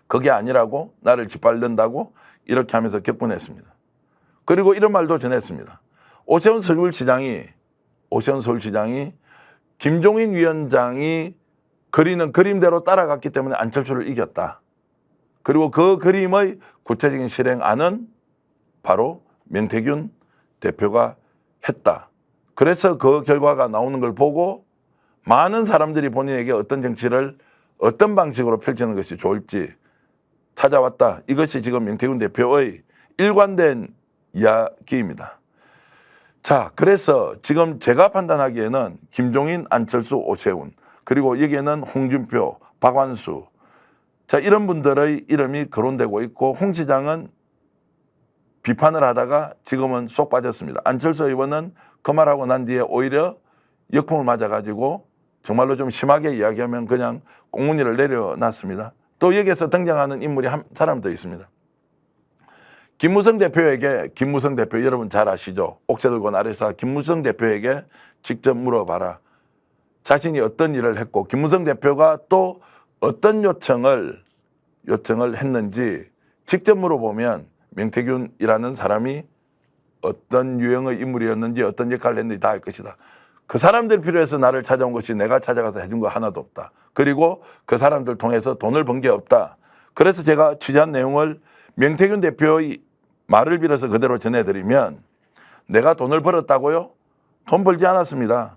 그게 아니라고 나를 짓밟는다고 이렇게 하면서 격분했습니다. 그리고 이런 말도 전했습니다. 오세훈 서울시장이 김종인 위원장이 그리는 그림대로 따라갔기 때문에 안철수를 이겼다. 그리고 그 그림의 구체적인 실행안은 바로 명태균 대표가 했다. 그래서 그 결과가 나오는 걸 보고 많은 사람들이 본인에게 어떤 정치를 어떤 방식으로 펼치는 것이 좋을지 찾아왔다. 이것이 지금 명태균 대표의 일관된 이야기입니다. 자, 그래서 지금 제가 판단하기에는 김종인, 안철수, 오세훈 그리고 여기에는 홍준표, 박완수 자 이런 분들의 이름이 거론되고 있고 홍 시장은 비판을 하다가 지금은 쏙 빠졌습니다. 안철수 의원은 그 말하고 난 뒤에 오히려 역풍을 맞아가지고 정말로 좀 심하게 이야기하면 그냥 꽁무니를 내려놨습니다. 또 여기에서 등장하는 인물이 한 사람 더 있습니다. 김무성 대표 여러분 잘 아시죠? 옥새 들고 나래사 김무성 대표에게 직접 물어봐라. 자신이 어떤 일을 했고 김무성 대표가 또 어떤 요청을 했는지 직접 물어보면 명태균이라는 사람이 어떤 유형의 인물이었는지 어떤 역할을 했는지 다 알 것이다. 그 사람들 필요해서 나를 찾아온 것이 내가 찾아가서 해준 거 하나도 없다. 그리고 그 사람들 통해서 돈을 번 게 없다. 그래서 제가 취재한 내용을 명태균 대표의 말을 빌어서 그대로 전해드리면 내가 돈을 벌었다고요? 돈 벌지 않았습니다.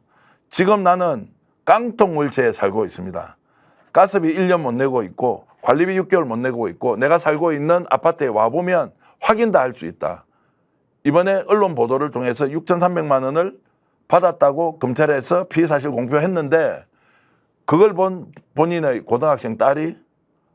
지금 나는 깡통 물체에 살고 있습니다. 가스비 1년 못 내고 있고 관리비 6개월 못 내고 있고 내가 살고 있는 아파트에 와보면 확인 다 할 수 있다. 이번에 언론 보도를 통해서 6,300만 원을 받았다고 검찰에서 피의사실 공표했는데 그걸 본 본인의 고등학생 딸이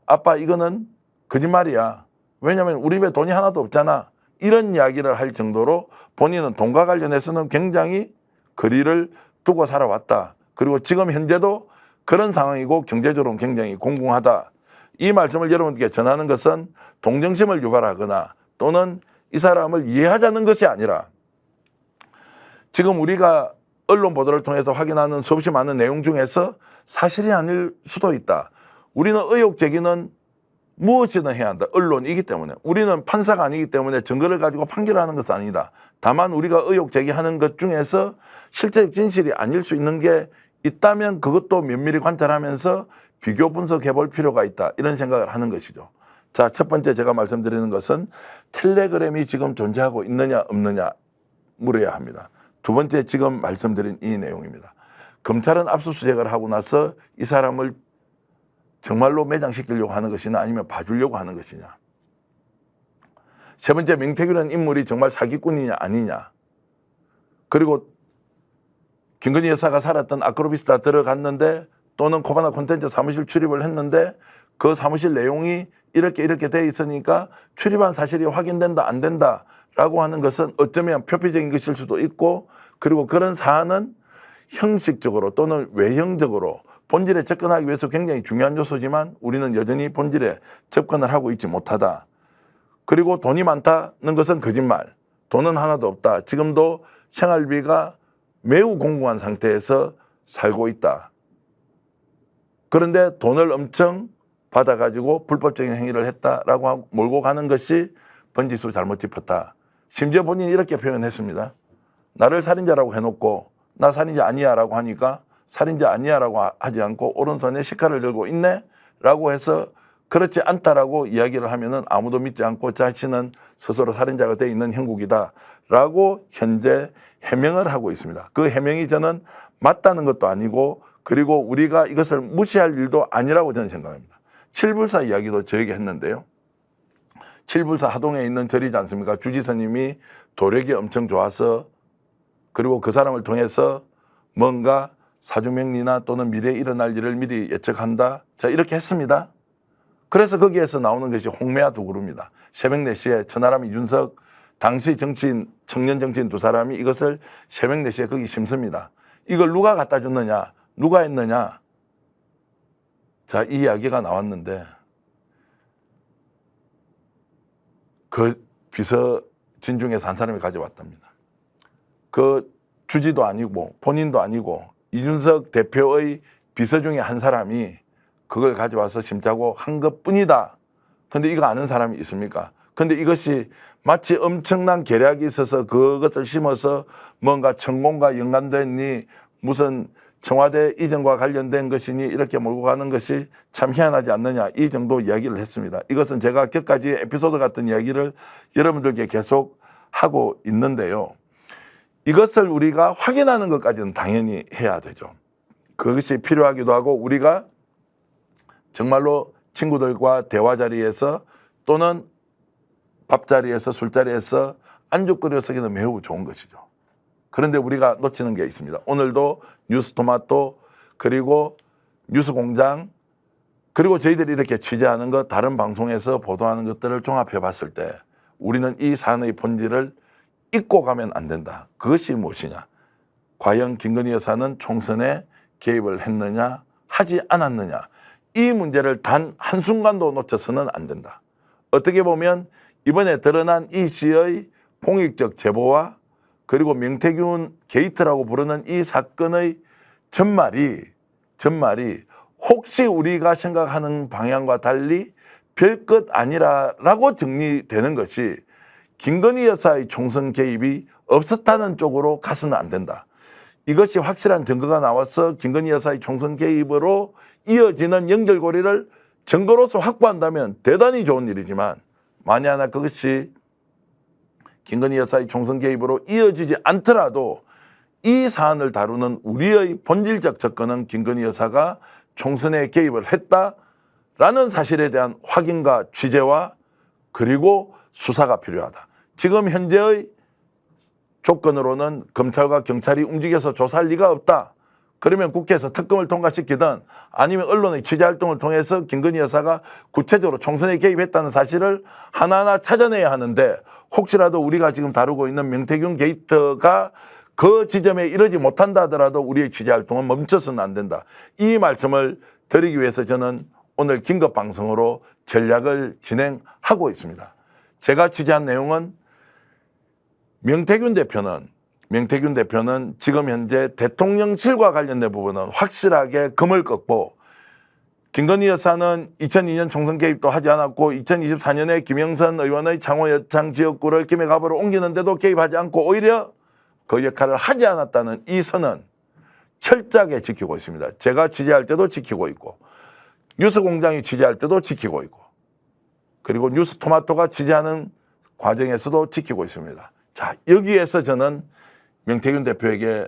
아빠 이거는 거짓말이야. 왜냐하면 우리 집에 돈이 하나도 없잖아. 이런 이야기를 할 정도로 본인은 돈과 관련해서는 굉장히 거리를 두고 살아왔다. 그리고 지금 현재도 그런 상황이고 경제적으로는 굉장히 공공하다. 이 말씀을 여러분께 전하는 것은 동정심을 유발하거나 또는 이 사람을 이해하자는 것이 아니라 지금 우리가 언론 보도를 통해서 확인하는 수없이 많은 내용 중에서 사실이 아닐 수도 있다. 우리는 의혹 제기는 무엇이든 해야 한다. 언론이기 때문에. 우리는 판사가 아니기 때문에 증거를 가지고 판결하는 것은 아니다. 다만 우리가 의혹 제기하는 것 중에서 실제 진실이 아닐 수 있는 게 있다면 그것도 면밀히 관찰하면서 비교 분석해 볼 필요가 있다. 이런 생각을 하는 것이죠. 자, 첫 번째 제가 말씀드리는 것은 텔레그램이 지금 존재하고 있느냐 없느냐 물어야 합니다. 두 번째 지금 말씀드린 이 내용입니다. 검찰은 압수수색을 하고 나서 이 사람을 정말로 매장시키려고 하는 것이냐 아니면 봐주려고 하는 것이냐. 세 번째 명태균이라는 인물이 정말 사기꾼이냐 아니냐. 그리고 김건희 여사가 살았던 아크로비스타 들어갔는데 또는 코바나 콘텐츠 사무실 출입을 했는데 그 사무실 내용이 이렇게 돼 있으니까 출입한 사실이 확인된다 안 된다라고 하는 것은 어쩌면 표피적인 것일 수도 있고 그리고 그런 사안은 형식적으로 또는 외형적으로 본질에 접근하기 위해서 굉장히 중요한 요소지만 우리는 여전히 본질에 접근을 하고 있지 못하다. 그리고 돈이 많다는 것은 거짓말. 돈은 하나도 없다. 지금도 생활비가 매우 공공한 상태에서 살고 있다. 그런데 돈을 엄청 받아가지고 불법적인 행위를 했다라고 몰고 가는 것이 번지수 잘못 짚었다. 심지어 본인이 이렇게 표현했습니다. 나를 살인자라고 해놓고 나 살인자 아니야 라고 하니까 살인자 아니야 라고 하지 않고 오른손에 식칼을 들고 있네 라고 해서 그렇지 않다라고 이야기를 하면은 아무도 믿지 않고 자신은 스스로 살인자가 돼 있는 형국이다 라고 현재 해명을 하고 있습니다. 그 해명이 저는 맞다는 것도 아니고 그리고 우리가 이것을 무시할 일도 아니라고 저는 생각합니다. 칠불사 이야기도 저에게 했는데요. 칠불사 하동에 있는 절이지 않습니까? 주지스님이 도력이 엄청 좋아서 그리고 그 사람을 통해서 뭔가 사주명리나 또는 미래에 일어날 일을 미리 예측한다. 자, 이렇게 했습니다. 그래서 거기에서 나오는 것이 홍매화 두 그룹입니다. 새벽 4시에 천하람, 이준석, 당시 정치인, 청년 정치인 두 사람이 이것을 새벽 4시에 거기 심습니다. 이걸 누가 갖다 줬느냐? 누가 했느냐? 자, 이 이야기가 나왔는데 그 비서진 중에서 한 사람이 가져왔답니다. 그 주지도 아니고 본인도 아니고 이준석 대표의 비서 중에 한 사람이 그걸 가져와서 심자고 한 것뿐이다. 근데 이거 아는 사람이 있습니까? 근데 이것이 마치 엄청난 계략이 있어서 그것을 심어서 뭔가 천공과 연관됐니 무슨 청와대 이전과 관련된 것이니 이렇게 몰고 가는 것이 참 희한하지 않느냐 이 정도 이야기를 했습니다. 이것은 제가 격가지 에피소드 같은 이야기를 여러분들께 계속 하고 있는데요. 이것을 우리가 확인하는 것까지는 당연히 해야 되죠. 그것이 필요하기도 하고 우리가 정말로 친구들과 대화 자리에서 또는 밥자리에서 술자리에서 안주거리로 쓰기는 매우 좋은 것이죠. 그런데 우리가 놓치는 게 있습니다. 오늘도 뉴스토마토 그리고 뉴스공장 그리고 저희들이 이렇게 취재하는 것 다른 방송에서 보도하는 것들을 종합해 봤을 때 우리는 이 사안의 본질을 잊고 가면 안 된다. 그것이 무엇이냐. 과연 김건희 여사는 총선에 개입을 했느냐 하지 않았느냐. 이 문제를 단 한순간도 놓쳐서는 안 된다. 어떻게 보면 이번에 드러난 이 씨의 공익적 제보와 그리고 명태균 게이트라고 부르는 이 사건의 전말이 혹시 우리가 생각하는 방향과 달리 별것 아니라고 정리되는 것이 김건희 여사의 총선 개입이 없었다는 쪽으로 가서는 안 된다. 이것이 확실한 증거가 나와서 김건희 여사의 총선 개입으로 이어지는 연결고리를 증거로서 확보한다면 대단히 좋은 일이지만 만약 하나 그것이 김건희 여사의 총선 개입으로 이어지지 않더라도 이 사안을 다루는 우리의 본질적 접근은 김건희 여사가 총선에 개입을 했다라는 사실에 대한 확인과 취재와 그리고 수사가 필요하다. 지금 현재의 조건으로는 검찰과 경찰이 움직여서 조사할 리가 없다. 그러면 국회에서 특검을 통과시키든 아니면 언론의 취재활동을 통해서 김건희 여사가 구체적으로 총선에 개입했다는 사실을 하나하나 찾아내야 하는데 혹시라도 우리가 지금 다루고 있는 명태균 게이트가 그 지점에 이르지 못한다 하더라도 우리의 취재활동은 멈춰서는 안 된다. 이 말씀을 드리기 위해서 저는 오늘 긴급방송으로 전략을 진행하고 있습니다. 제가 취재한 내용은 명태균 대표는 지금 현재 대통령실과 관련된 부분은 확실하게 금을 꺾고 김건희 여사는 2002년 총선 개입도 하지 않았고 2024년에 김영선 의원의 창원 여창 지역구를 김해갑으로 옮기는데도 개입하지 않고 오히려 그 역할을 하지 않았다는 이 선은 철저하게 지키고 있습니다. 제가 취재할 때도 지키고 있고 뉴스공장이 취재할 때도 지키고 있고 그리고 뉴스토마토가 취재하는 과정에서도 지키고 있습니다. 자, 여기에서 저는 명태균 대표에게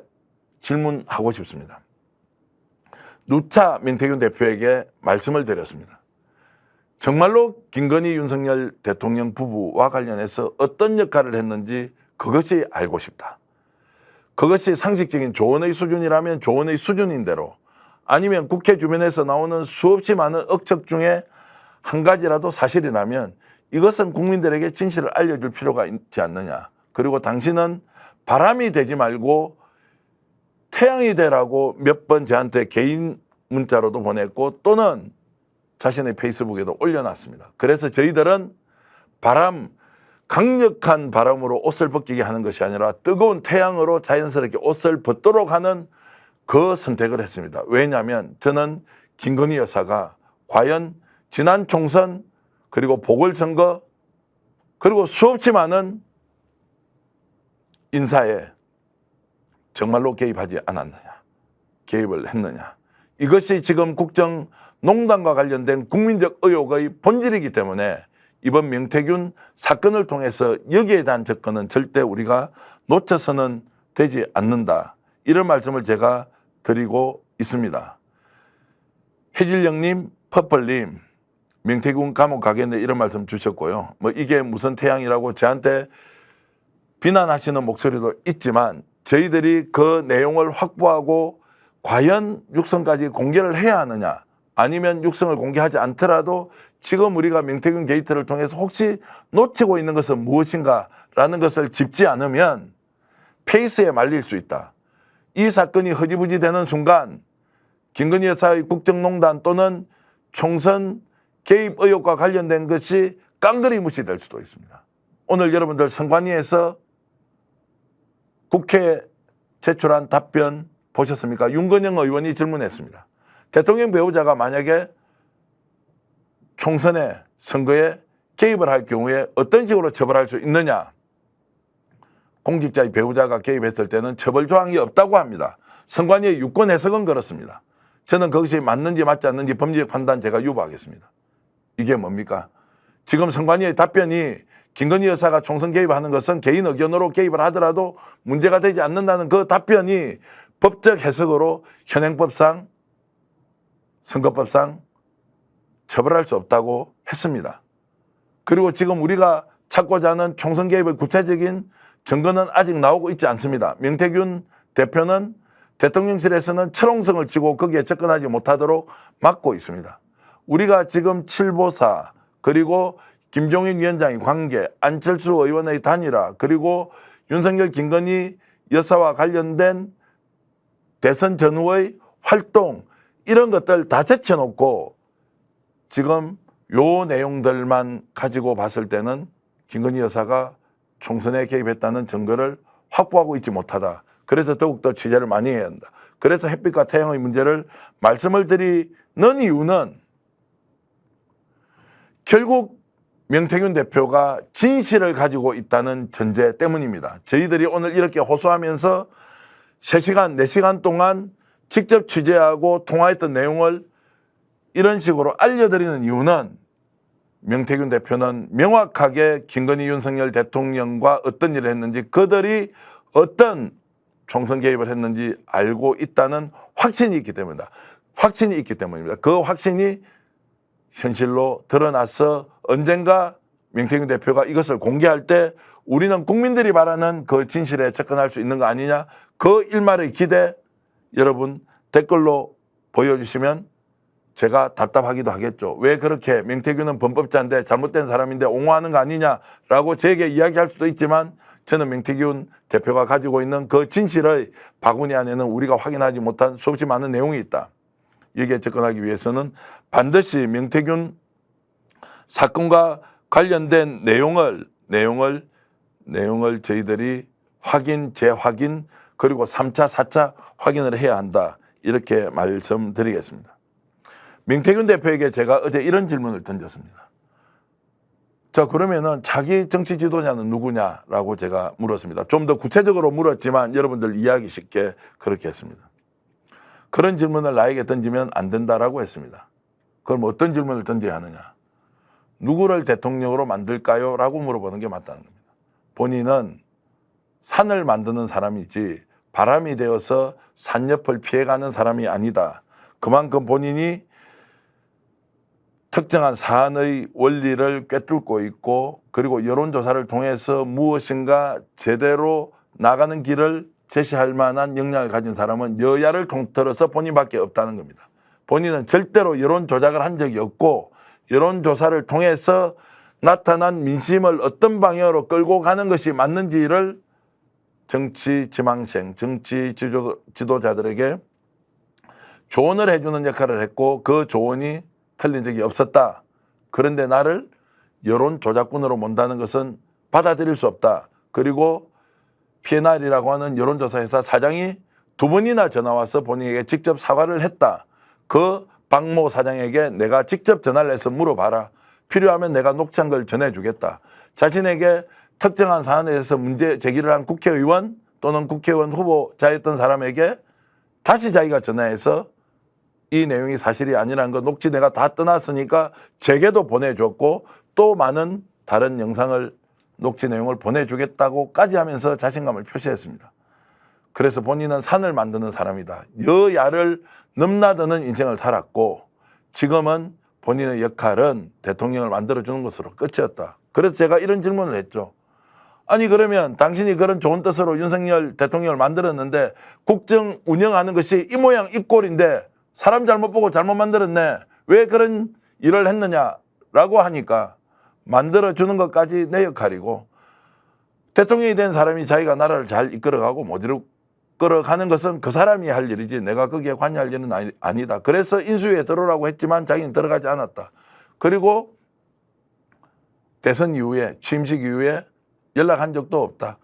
질문하고 싶습니다. 누차 명태균 대표에게 말씀을 드렸습니다. 정말로 김건희 윤석열 대통령 부부와 관련해서 어떤 역할을 했는지 그것이 알고 싶다. 그것이 상식적인 조언의 수준이라면 조언의 수준인 대로 아니면 국회 주변에서 나오는 수없이 많은 억측 중에 한 가지라도 사실이라면 이것은 국민들에게 진실을 알려줄 필요가 있지 않느냐. 그리고 당신은 바람이 되지 말고 태양이 되라고 몇 번 저한테 개인 문자로도 보냈고 또는 자신의 페이스북에도 올려놨습니다. 그래서 저희들은 강력한 바람으로 옷을 벗기게 하는 것이 아니라 뜨거운 태양으로 자연스럽게 옷을 벗도록 하는 그 선택을 했습니다. 왜냐하면 저는 김건희 여사가 과연 지난 총선 그리고 보궐선거 그리고 수없이 많은 인사에 정말로 개입하지 않았느냐, 개입을 했느냐. 이것이 지금 국정농단과 관련된 국민적 의혹의 본질이기 때문에 이번 명태균 사건을 통해서 여기에 대한 접근은 절대 우리가 놓쳐서는 되지 않는다. 이런 말씀을 제가 드리고 있습니다. 해질령님, 퍼플님, 명태균 감옥 가겠네 이런 말씀 주셨고요. 뭐 이게 무슨 태양이라고 저한테 비난하시는 목소리도 있지만 저희들이 그 내용을 확보하고 과연 육성까지 공개를 해야 하느냐 아니면 육성을 공개하지 않더라도 지금 우리가 명태균 게이트를 통해서 혹시 놓치고 있는 것은 무엇인가라는 것을 짚지 않으면 페이스에 말릴 수 있다. 이 사건이 허지부지 되는 순간 김건희 여사의 국정농단 또는 총선 개입 의혹과 관련된 것이 깡그리 무시될 수도 있습니다. 오늘 여러분들 선관위에서 국회 제출한 답변 보셨습니까? 윤건영 의원이 질문했습니다. 대통령 배우자가 만약에 총선에 선거에 개입을 할 경우에 어떤 식으로 처벌할 수 있느냐. 공직자의 배우자가 개입했을 때는 처벌 조항이 없다고 합니다. 선관위의 유권 해석은 그렇습니다. 저는 그것이 맞는지 맞지 않는지 법리적 판단 제가 유보하겠습니다. 이게 뭡니까? 지금 선관위의 답변이 김건희 여사가 총선 개입하는 것은 개인 의견으로 개입을 하더라도 문제가 되지 않는다는 그 답변이 법적 해석으로 현행법상 선거법상 처벌할 수 없다고 했습니다. 그리고 지금 우리가 찾고자 하는 총선 개입의 구체적인 증거는 아직 나오고 있지 않습니다. 명태균 대표는 대통령실에서는 철옹성을 치고 거기에 접근하지 못하도록 막고 있습니다. 우리가 지금 칠보사 그리고 김종인 위원장의 관계, 안철수 의원의 단일화 그리고 윤석열 김건희 여사와 관련된 대선 전후의 활동 이런 것들 다 제쳐놓고 지금 요 내용들만 가지고 봤을 때는 김건희 여사가 총선에 개입했다는 증거를 확보하고 있지 못하다. 그래서 더욱더 취재를 많이 해야 한다. 그래서 햇빛과 태양의 문제를 말씀을 드리는 이유는 결국 명태균 대표가 진실을 가지고 있다는 전제 때문입니다. 저희들이 오늘 이렇게 호소하면서 3시간, 4시간 동안 직접 취재하고 통화했던 내용을 이런 식으로 알려드리는 이유는 명태균 대표는 명확하게 김건희 윤석열 대통령과 어떤 일을 했는지 그들이 어떤 총선 개입을 했는지 알고 있다는 확신이 있기 때문입니다. 확신이 있기 때문입니다. 그 확신이 현실로 드러나서 언젠가 명태균 대표가 이것을 공개할 때 우리는 국민들이 바라는 그 진실에 접근할 수 있는 거 아니냐. 그 일말의 기대 여러분 댓글로 보여주시면 제가 답답하기도 하겠죠. 왜 그렇게 명태균은 범법자인데 잘못된 사람인데 옹호하는 거 아니냐라고 제게 이야기할 수도 있지만 저는 명태균 대표가 가지고 있는 그 진실의 바구니 안에는 우리가 확인하지 못한 수없이 많은 내용이 있다. 여기에 접근하기 위해서는 반드시 명태균 사건과 관련된 내용을 저희들이 확인, 재확인 그리고 3차, 4차 확인을 해야 한다. 이렇게 말씀드리겠습니다. 명태균 대표에게 제가 어제 이런 질문을 던졌습니다. 자, 그러면은 자기 정치 지도자는 누구냐라고 제가 물었습니다. 좀 더 구체적으로 물었지만 여러분들 이해하기 쉽게 그렇게 했습니다. 그런 질문을 나에게 던지면 안 된다라고 했습니다. 그럼 어떤 질문을 던져야 하느냐? 누구를 대통령으로 만들까요? 라고 물어보는 게 맞다는 겁니다. 본인은 산을 만드는 사람이지 바람이 되어서 산옆을 피해가는 사람이 아니다. 그만큼 본인이 특정한 사안의 원리를 꿰뚫고 있고 그리고 여론조사를 통해서 무엇인가 제대로 나가는 길을 제시할 만한 역량을 가진 사람은 여야를 통틀어서 본인밖에 없다는 겁니다. 본인은 절대로 여론 조작을 한 적이 없고 여론조사를 통해서 나타난 민심을 어떤 방향으로 끌고 가는 것이 맞는지를 정치 지망생, 정치 지도자들에게 조언을 해주는 역할을 했고 그 조언이 틀린 적이 없었다. 그런데 나를 여론 조작꾼으로 본다는 것은 받아들일 수 없다. 그리고 PNR이라고 하는 여론조사 회사 사장이 2번이나 전화 와서 본인에게 직접 사과를 했다. 그 박모 사장에게 내가 직접 전화를 해서 물어봐라. 필요하면 내가 녹취한 걸 전해주겠다. 자신에게 특정한 사안에 대해서 문제 제기를 한 국회의원 또는 국회의원 후보자였던 사람에게 다시 자기가 전화해서 이 내용이 사실이 아니라는 거 녹취 내가 다 떠났으니까 제게도 보내줬고 또 많은 다른 영상을 녹취 내용을 보내주겠다고까지 하면서 자신감을 표시했습니다. 그래서 본인은 산을 만드는 사람이다. 여야를 넘나드는 인생을 살았고 지금은 본인의 역할은 대통령을 만들어주는 것으로 끝이었다. 그래서 제가 이런 질문을 했죠. 아니 그러면 당신이 그런 좋은 뜻으로 윤석열 대통령을 만들었는데 국정 운영하는 것이 이 모양 이 꼴인데 사람 잘못 보고 잘못 만들었네. 왜 그런 일을 했느냐라고 하니까 만들어주는 것까지 내 역할이고 대통령이 된 사람이 자기가 나라를 잘 이끌어가고 못 이끌어가는 것은 그 사람이 할 일이지 내가 거기에 관여할 일은 아니다. 그래서 인수위에 들어오라고 했지만 자기는 들어가지 않았다. 그리고 대선 이후에 취임식 이후에 연락한 적도 없다.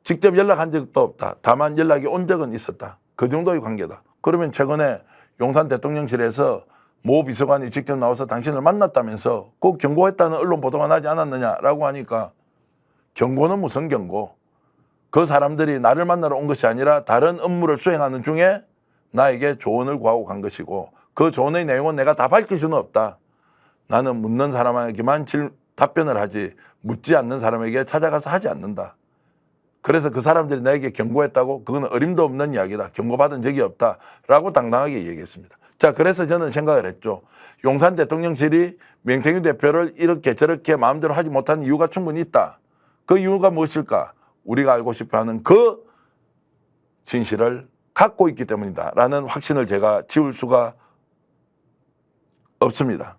직접 연락한 적도 없다. 다만 연락이 온 적은 있었다. 그 정도의 관계다. 그러면 최근에 용산 대통령실에서 모 비서관이 직접 나와서 당신을 만났다면서 꼭 경고했다는 언론 보도가 나지 않았느냐라고 하니까 경고는 무슨 경고? 그 사람들이 나를 만나러 온 것이 아니라 다른 업무를 수행하는 중에 나에게 조언을 구하고 간 것이고 그 조언의 내용은 내가 다 밝힐 수는 없다. 나는 묻는 사람에게만 답변을 하지 묻지 않는 사람에게 찾아가서 하지 않는다. 그래서 그 사람들이 나에게 경고했다고 그건 어림도 없는 이야기다. 경고받은 적이 없다라고 당당하게 얘기했습니다. 자, 그래서 저는 생각을 했죠. 용산 대통령실이 명태균 대표를 이렇게 저렇게 마음대로 하지 못한 이유가 충분히 있다. 그 이유가 무엇일까? 우리가 알고 싶어하는 그 진실을 갖고 있기 때문이다 라는 확신을 제가 지울 수가 없습니다.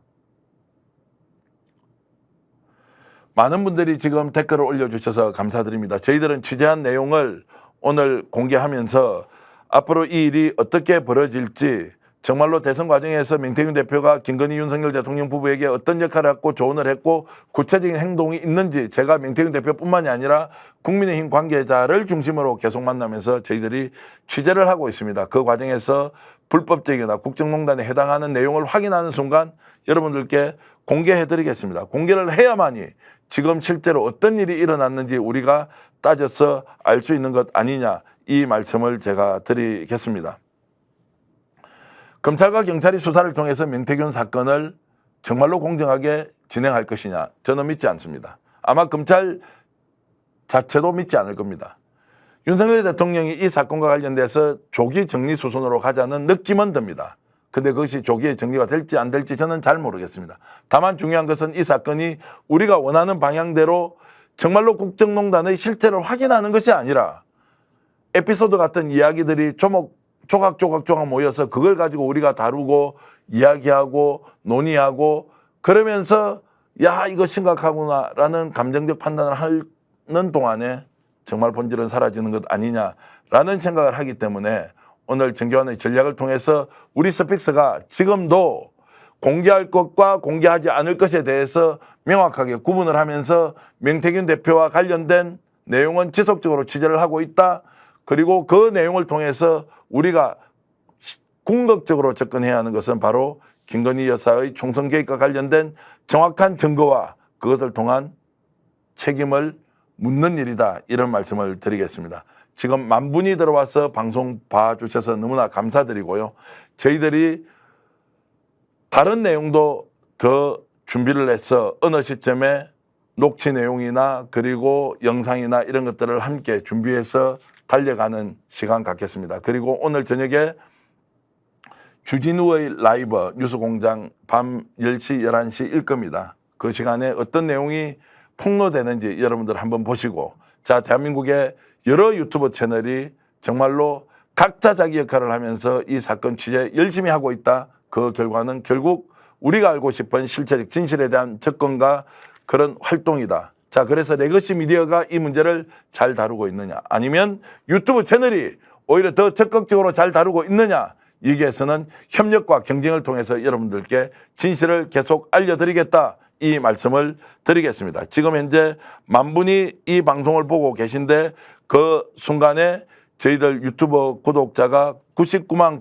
많은 분들이 지금 댓글을 올려주셔서 감사드립니다. 저희들은 취재한 내용을 오늘 공개하면서 앞으로 이 일이 어떻게 벌어질지 정말로 대선 과정에서 명태균 대표가 김건희 윤석열 대통령 부부에게 어떤 역할을 했고 조언을 했고 구체적인 행동이 있는지 제가 명태균 대표뿐만이 아니라 국민의힘 관계자를 중심으로 계속 만나면서 저희들이 취재를 하고 있습니다. 그 과정에서 불법적이나 국정농단에 해당하는 내용을 확인하는 순간 여러분들께 공개해드리겠습니다. 공개를 해야만이 지금 실제로 어떤 일이 일어났는지 우리가 따져서 알 수 있는 것 아니냐 이 말씀을 제가 드리겠습니다. 검찰과 경찰이 수사를 통해서 명태균 사건을 정말로 공정하게 진행할 것이냐 저는 믿지 않습니다. 아마 검찰 자체도 믿지 않을 겁니다. 윤석열 대통령이 이 사건과 관련돼서 조기 정리수순으로 가자는 느낌은 듭니다. 근데 그것이 조기에 정리가 될지 안 될지 저는 잘 모르겠습니다. 다만 중요한 것은 이 사건이 우리가 원하는 방향대로 정말로 국정농단의 실체를 확인하는 것이 아니라 에피소드 같은 이야기들이 조각 모여서 그걸 가지고 우리가 다루고 이야기하고 논의하고 그러면서 야 이거 심각하구나 라는 감정적 판단을 하는 동안에 정말 본질은 사라지는 것 아니냐라는 생각을 하기 때문에 오늘 정교환의 전략을 통해서 우리 스픽스가 지금도 공개할 것과 공개하지 않을 것에 대해서 명확하게 구분을 하면서 명태균 대표와 관련된 내용은 지속적으로 취재를 하고 있다. 그리고 그 내용을 통해서 우리가 궁극적으로 접근해야 하는 것은 바로 김건희 여사의 총선 개입과 관련된 정확한 증거와 그것을 통한 책임을 묻는 일이다. 이런 말씀을 드리겠습니다. 지금 만 분이 들어와서 방송 봐주셔서 너무나 감사드리고요. 저희들이 다른 내용도 더 준비를 해서 어느 시점에 녹취 내용이나 그리고 영상이나 이런 것들을 함께 준비해서 달려가는 시간 갖겠습니다. 그리고 오늘 저녁에 주진우의 라이브 뉴스공장 밤 10시, 11시일 겁니다. 그 시간에 어떤 내용이 폭로되는지 여러분들 한번 보시고 자 대한민국의 여러 유튜브 채널이 정말로 각자 자기 역할을 하면서 이 사건 취재 열심히 하고 있다. 그 결과는 결국 우리가 알고 싶은 실체적 진실에 대한 접근과 그런 활동이다. 자, 그래서 레거시 미디어가 이 문제를 잘 다루고 있느냐 아니면 유튜브 채널이 오히려 더 적극적으로 잘 다루고 있느냐 여기에서는 협력과 경쟁을 통해서 여러분들께 진실을 계속 알려드리겠다 이 말씀을 드리겠습니다. 지금 현재 만 분이 이 방송을 보고 계신데 그 순간에 저희들 유튜버 구독자가 99만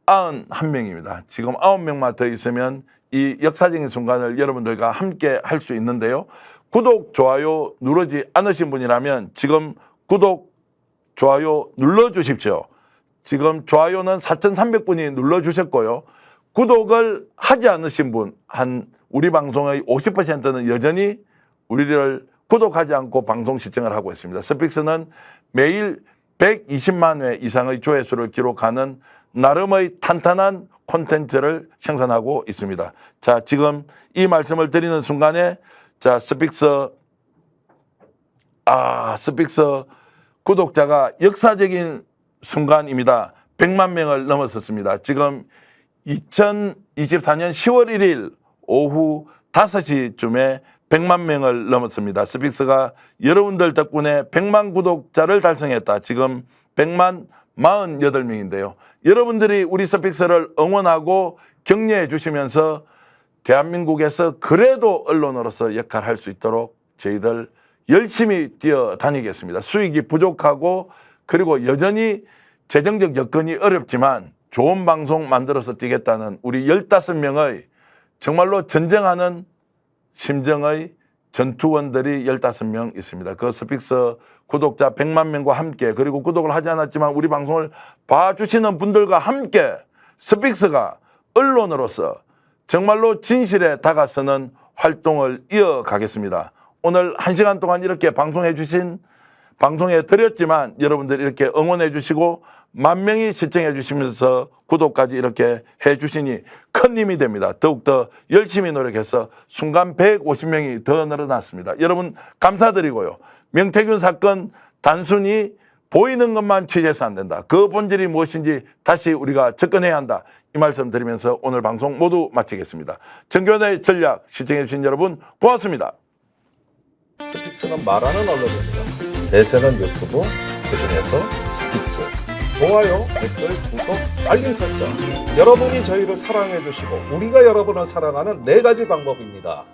9,991명입니다. 지금 9명만 더 있으면 이 역사적인 순간을 여러분들과 함께 할 수 있는데요. 구독, 좋아요 누르지 않으신 분이라면 지금 구독, 좋아요 눌러주십시오. 지금 좋아요는 4,300분이 눌러주셨고요. 구독을 하지 않으신 분, 우리 방송의 50%는 여전히 우리를 구독하지 않고 방송 시청을 하고 있습니다. 스픽스는 매일 120만 회 이상의 조회수를 기록하는 나름의 탄탄한 콘텐츠를 생산하고 있습니다. 자, 지금 이 말씀을 드리는 순간에 자, 스픽스 구독자가 역사적인 순간입니다. 100만 명을 넘었었습니다. 지금 2024년 10월 1일 오후 5시쯤에 100만 명을 넘었습니다. 스픽스가 여러분들 덕분에 100만 구독자를 달성했다. 지금 100만 48명인데요. 여러분들이 우리 스픽스를 응원하고 격려해 주시면서 대한민국에서 그래도 언론으로서 역할할 수 있도록 저희들 열심히 뛰어다니겠습니다. 수익이 부족하고 그리고 여전히 재정적 여건이 어렵지만 좋은 방송 만들어서 뛰겠다는 우리 15명의 정말로 전쟁하는 심정의 전투원들이 15명 있습니다. 그 스픽스 구독자 100만 명과 함께 그리고 구독을 하지 않았지만 우리 방송을 봐주시는 분들과 함께 스픽스가 언론으로서 정말로 진실에 다가서는 활동을 이어가겠습니다. 오늘 1시간 동안 이렇게 방송해 드렸지만 여러분들이 이렇게 응원해 주시고 10,000명이 시청해 주시면서 구독까지 이렇게 해 주시니 큰 힘이 됩니다. 더욱더 열심히 노력해서 순간 150명이 더 늘어났습니다. 여러분 감사드리고요. 명태균 사건 단순히 보이는 것만 취재해서 안 된다. 그 본질이 무엇인지 다시 우리가 접근해야 한다. 이 말씀 드리면서 오늘 방송 모두 마치겠습니다. 정교의 전략 시청해 주신 여러분 고맙습니다. 스픽스는 말하는 언론입니다. 대세는 유튜브, 그중에서 스픽스. 좋아요, 댓글, 구독, 알림 설정. 여러분이 저희를 사랑해 주시고 우리가 여러분을 사랑하는 4가지 방법입니다.